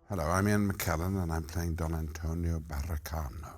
Hello, I'm Ian Mckellen and I'm playing Don Antonio Barricano.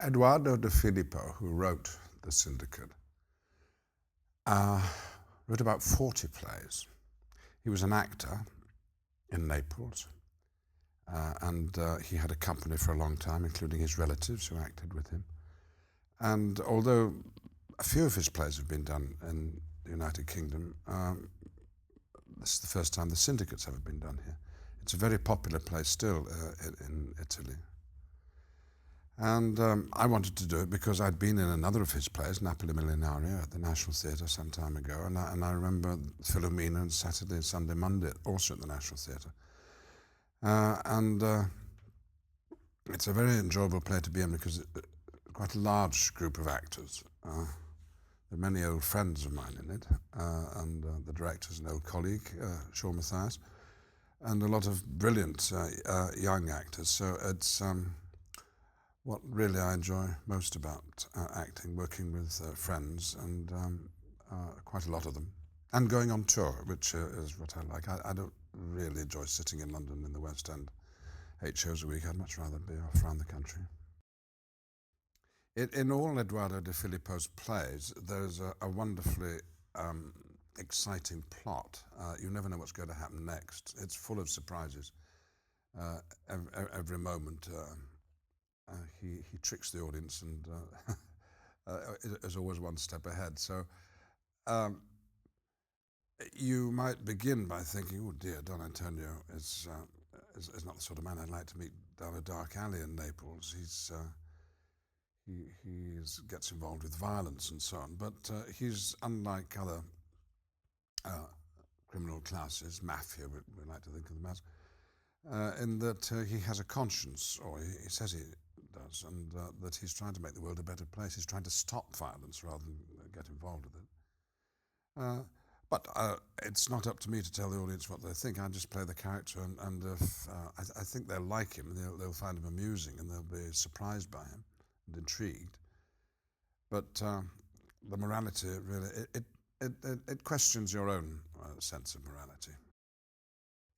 Eduardo de Philippit, who wrote The Syndicate, uh, wrote about 40 plays. He was an actor in Naples, and he had a company for a long time, including his relatives who acted with him. And although a few of his plays have been done in the United Kingdom, this is the first time the Syndicate's ever been done here. It's a very popular play still in Italy. And I wanted to do it because I'd been in another of his plays, Napoli Millionario, at the National Theatre some time ago. And I remember Filippo on Saturday, Sunday, Monday, also at the National Theatre. It's a very enjoyable play to be in because it's quite a large group of actors. There are many old friends of mine in it, and the director's an old colleague, Sean Mathias, and a lot of brilliant young actors. So it's what really I enjoy most about acting, working with friends, and quite a lot of them, and going on tour, which is what I like. I don't really enjoy sitting in London in the West End 8 shows a week. I'd much rather be off around the country. In all Eduardo de Philippit's plays, there's a wonderfully exciting plot. You never know what's going to happen next. It's full of surprises. Every moment he tricks the audience and is always one step ahead. So you might begin by thinking, oh dear, Don Antonio is not the sort of man I'd like to meet down a dark alley in Naples. He gets involved with violence and so on, but he's unlike other criminal classes, mafia, we like to think of them as, in that he has a conscience, or he says he does, and that he's trying to make the world a better place. He's trying to stop violence rather than get involved with it. But it's not up to me to tell the audience what they think. I just play the character, and if I think they'll like him, they'll find him amusing, and they'll be surprised by him and intrigued. But the morality, really, it questions your own sense of morality.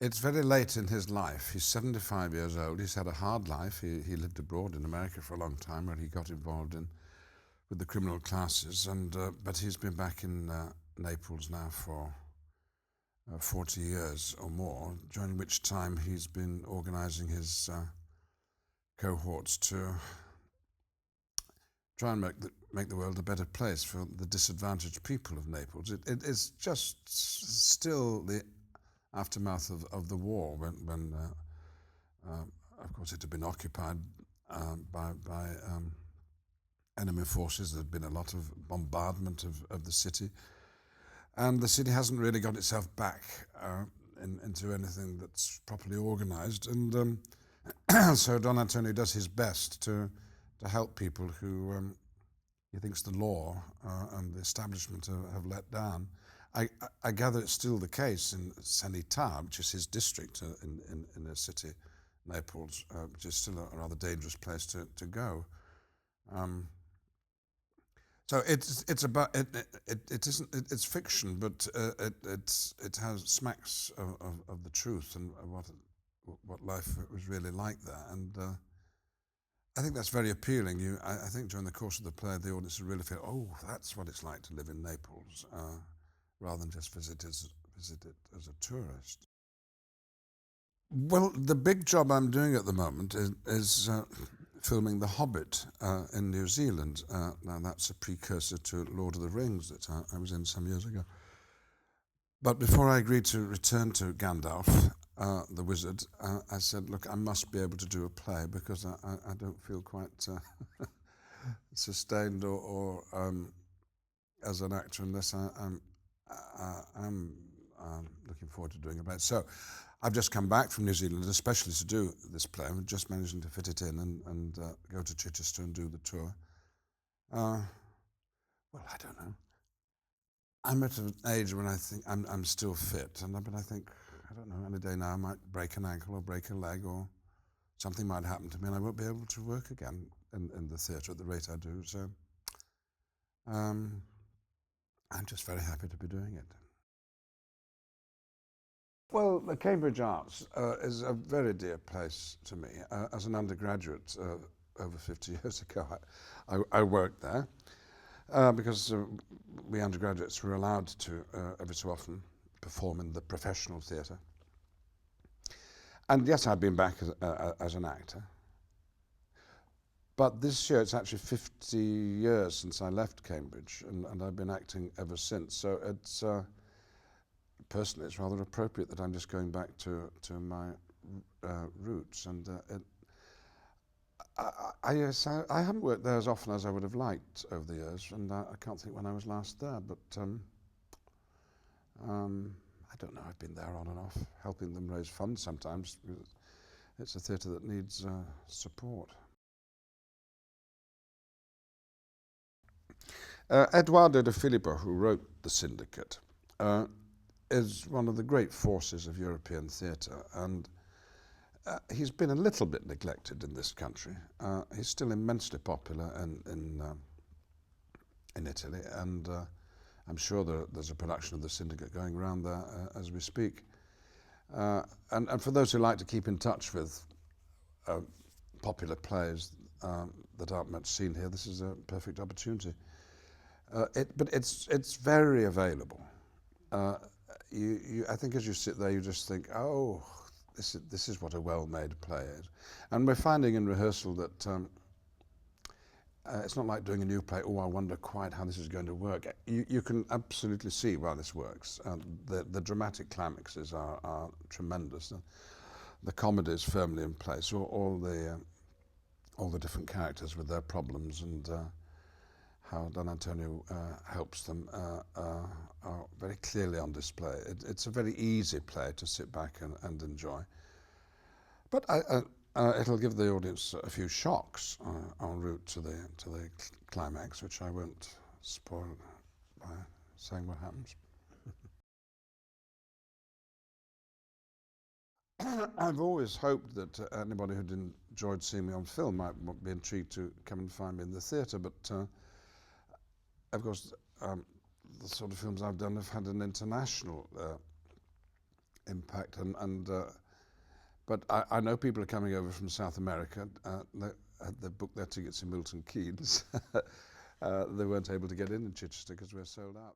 It's very late in his life. He's 75 years old. He's had a hard life. He lived abroad in America for a long time, where he got involved with the criminal classes, and but he's been back in Naples now for 40 years or more, during which time he's been organising his cohorts to try and make the world a better place for the disadvantaged people of Naples. It is just still the aftermath of the war, when of course it had been occupied by enemy forces. There had been a lot of bombardment of the city, and the city hasn't really got itself back into anything that's properly organised. And so Don Antonio does his best to help people who he thinks the law and the establishment have let down. I gather it's still the case in Syndicate, which is his district in the city, Naples, which is still a rather dangerous place to go. So it's about it's fiction, but it has smacks of the truth and what life was really like there, and I think that's very appealing. I think during the course of the play, the audience will really feel, oh, that's what it's like to live in Naples, rather than just visit it as a tourist. Well, the big job I'm doing at the moment is filming The Hobbit in New Zealand. Now, that's a precursor to Lord of the Rings that I was in some years ago. But before I agreed to return to Gandalf, the wizard, I said, look, I must be able to do a play, because I don't feel quite sustained or as an actor unless I'm looking forward to doing a play. So I've just come back from New Zealand, especially to do this play. I'm just managing to fit it in and go to Chichester and do the tour. Well, I don't know. I'm at an age when I think I'm still fit, but I think, I don't know, any day now I might break an ankle or break a leg, or something might happen to me and I won't be able to work again in the theatre at the rate I do. So I'm just very happy to be doing it. Well, the Cambridge Arts is a very dear place to me. As an undergraduate over 50 years ago, I worked there because we undergraduates were allowed to every so often perform in the professional theatre. And yes, I've been back as an actor. But this year it's actually 50 years since I left Cambridge, and I've been acting ever since. So it's personally, it's rather appropriate that I'm just going back to my roots. And I haven't worked there as often as I would have liked over the years, and I can't think when I was last there. But I don't know. I've been there on and off, helping them raise funds sometimes. It's a theatre that needs support. Eduardo de Philippit, who wrote The Syndicate, is one of the great forces of European theatre, and he's been a little bit neglected in this country. He's still immensely popular in Italy, and I'm sure there's a production of The Syndicate going around there as we speak. And for those who like to keep in touch with popular plays that aren't much seen here, this is a perfect opportunity. But it's very available. I think as you sit there, you just think, oh, this is what a well-made play is. And we're finding in rehearsal that it's not like doing a new play, oh, I wonder quite how this is going to work. You can absolutely see why this works. The dramatic climaxes are tremendous. The comedy is firmly in place. All the different characters with their problems and how Don Antonio helps them are very clearly on display. It's a very easy play to sit back and enjoy. But it'll give the audience a few shocks en route to the climax, which I won't spoil by saying what happens. I've always hoped that anybody who'd enjoyed seeing me on film might be intrigued to come and find me in the theatre, but of course the sort of films I've done have had an international impact, but I know people are coming over from South America. They booked their tickets in Milton Keynes. They weren't able to get in Chichester because we're sold out.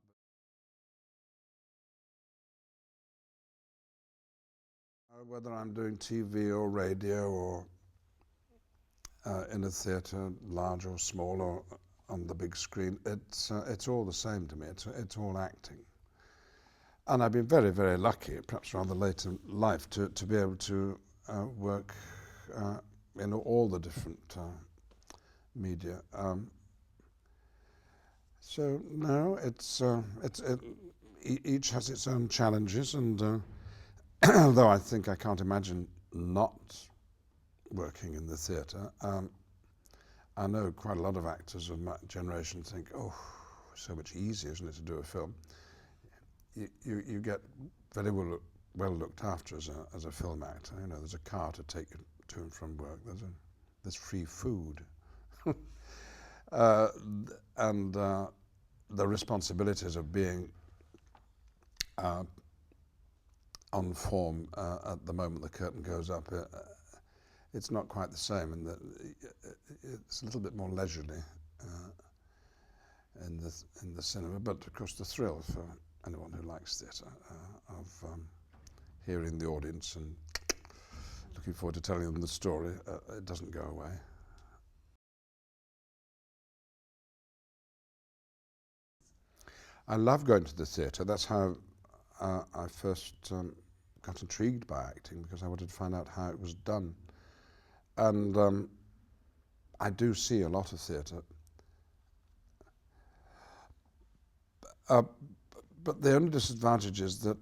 Whether I'm doing TV or radio or in a theatre, large or small, or on the big screen, it's all the same to me. It's all acting. And I've been very, very lucky, perhaps rather late in life, to be able to work in all the different media. So no, each has its own challenges, and though I think I can't imagine not working in the theatre, I know quite a lot of actors of my generation think, oh, so much easier, isn't it, to do a film? You get very well looked after as a film actor. You know, there's a car to take you to and from work. There's free food, and the responsibilities of being on form at the moment the curtain goes up. It's not quite the same, and it's a little bit more leisurely in the cinema. But of course, the thrill for anyone who likes theatre of hearing the audience and looking forward to telling them the story, it doesn't go away. I love going to the theatre. That's how I first got intrigued by acting, because I wanted to find out how it was done. And I do see a lot of theatre. But the only disadvantage is that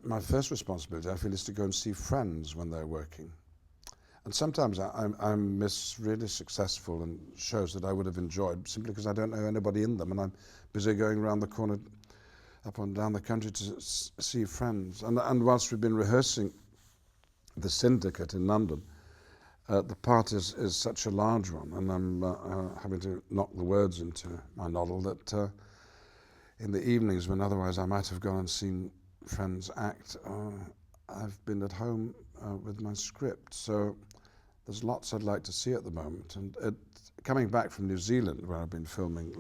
my first responsibility, I feel, is to go and see friends when they're working. And sometimes I miss really successful and shows that I would have enjoyed simply because I don't know anybody in them, and I'm busy going around the corner, up and down the country to see friends. And whilst we've been rehearsing The Syndicate in London, the part is such a large one, and I'm having to knock the words into my noddle that in the evenings when otherwise I might have gone and seen friends act, I've been at home with my script. So there's lots I'd like to see at the moment. And coming back from New Zealand, where I've been filming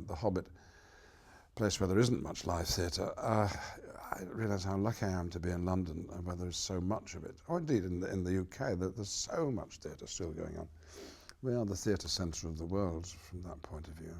The Hobbit, a place where there isn't much live theatre, I realise how lucky I am to be in London, where there's so much of it. Or indeed in the UK, there's so much theatre still going on. We are the theatre centre of the world from that point of view.